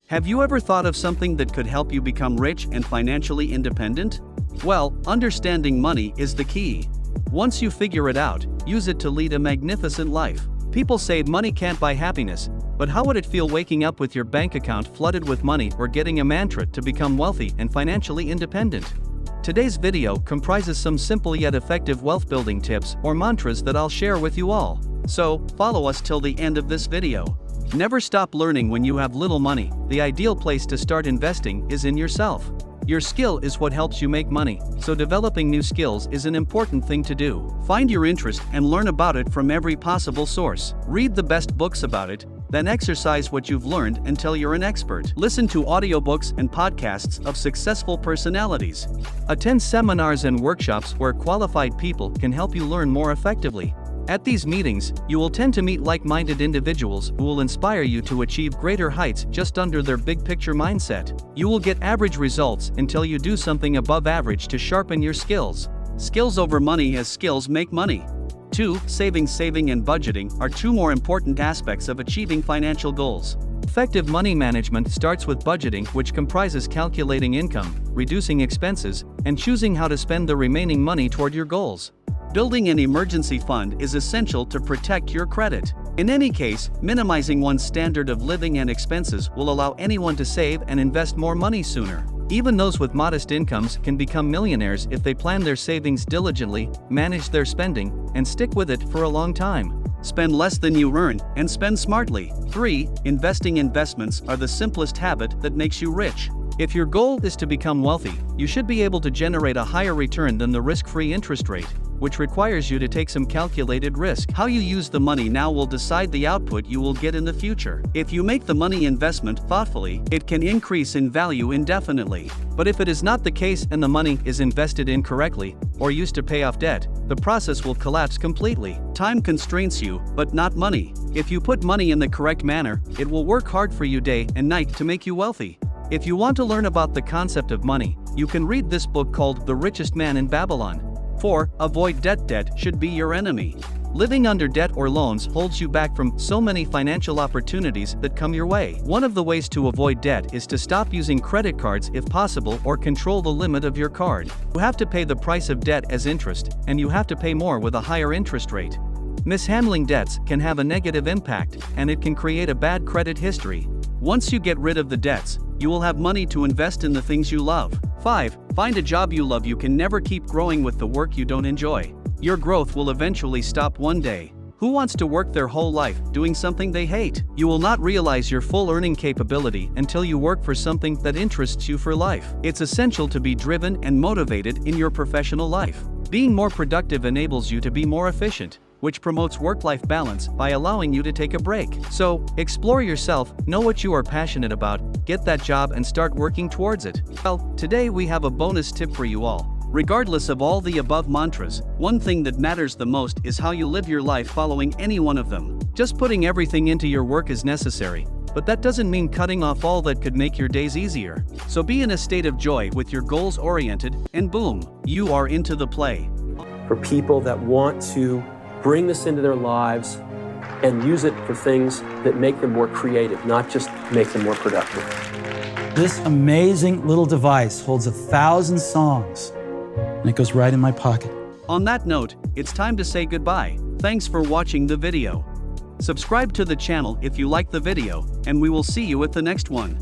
Have you ever thought of something that could help you become rich and financially independent? Well, understanding money is the key. Once you figure it out, use it to lead a magnificent life. People say money can't buy happiness, but how would it feel waking up with your bank account flooded with money or getting a mantra to become wealthy and financially independent? Today's video comprises some simple yet effective wealth building tips or mantras that I'll share with you all. So, follow us till the end of this video. Never stop learning when you have little money. The ideal place to start investing is in yourself. Your skill is what helps you make money, so developing new skills is an important thing to do. Find your interest and learn about it from every possible source. Read the best books about it, then exercise what you've learned until you're an expert. Listen to audiobooks and podcasts of successful personalities. Attend seminars and workshops where qualified people can help you learn more effectively. At these meetings, you will tend to meet like-minded individuals who will inspire you to achieve greater heights just under their big-picture mindset. You will get average results until you do something above average to sharpen your skills. Skills over money, as skills make money. 2. Saving and budgeting are two more important aspects of achieving financial goals. Effective money management starts with budgeting, which comprises calculating income, reducing expenses, and choosing how to spend the remaining money toward your goals. Building an emergency fund is essential to protect your credit. In any case, minimizing one's standard of living and expenses will allow anyone to save and invest more money sooner. Even those with modest incomes can become millionaires if they plan their savings diligently, manage their spending, and stick with it for a long time. Spend less than you earn, and spend smartly. 3. Investments are the simplest habit that makes you rich. If your goal is to become wealthy, you should be able to generate a higher return than the risk-free interest rate, which requires you to take some calculated risk. How you use the money now will decide the output you will get in the future. If you make the money investment thoughtfully, it can increase in value indefinitely. But if it is not the case and the money is invested incorrectly, or used to pay off debt, the process will collapse completely. Time constrains you, but not money. If you put money in the correct manner, it will work hard for you day and night to make you wealthy. If you want to learn about the concept of money, you can read this book called The Richest Man in Babylon. 4. Avoid debt. Debt should be your enemy. Living under debt or loans holds you back from so many financial opportunities that come your way. One of the ways to avoid debt is to stop using credit cards if possible, or control the limit of your card. You have to pay the price of debt as interest, and you have to pay more with a higher interest rate. Mishandling debts can have a negative impact, and it can create a bad credit history. Once you get rid of the debts, you will have money to invest in the things you love. 5. Find a job you love. You can never keep growing with the work you don't enjoy. Your growth will eventually stop one day. Who wants to work their whole life doing something they hate? You will not realize your full earning capability until you work for something that interests you for life. It's essential to be driven and motivated in your professional life. Being more productive enables you to be more efficient, which promotes work-life balance by allowing you to take a break. So, explore yourself, know what you are passionate about, get that job and start working towards it. Well, today we have a bonus tip for you all. Regardless of all the above mantras, one thing that matters the most is how you live your life following any one of them. Just putting everything into your work is necessary, but that doesn't mean cutting off all that could make your days easier. So be in a state of joy with your goals oriented, and boom, you are into the play. For people that want to bring this into their lives and use it for things that make them more creative, not just make them more productive. This amazing little device holds 1,000 songs, and it goes right in my pocket. On that note, it's time to say goodbye. Thanks for watching the video. Subscribe to the channel if you like the video, and we will see you at the next one.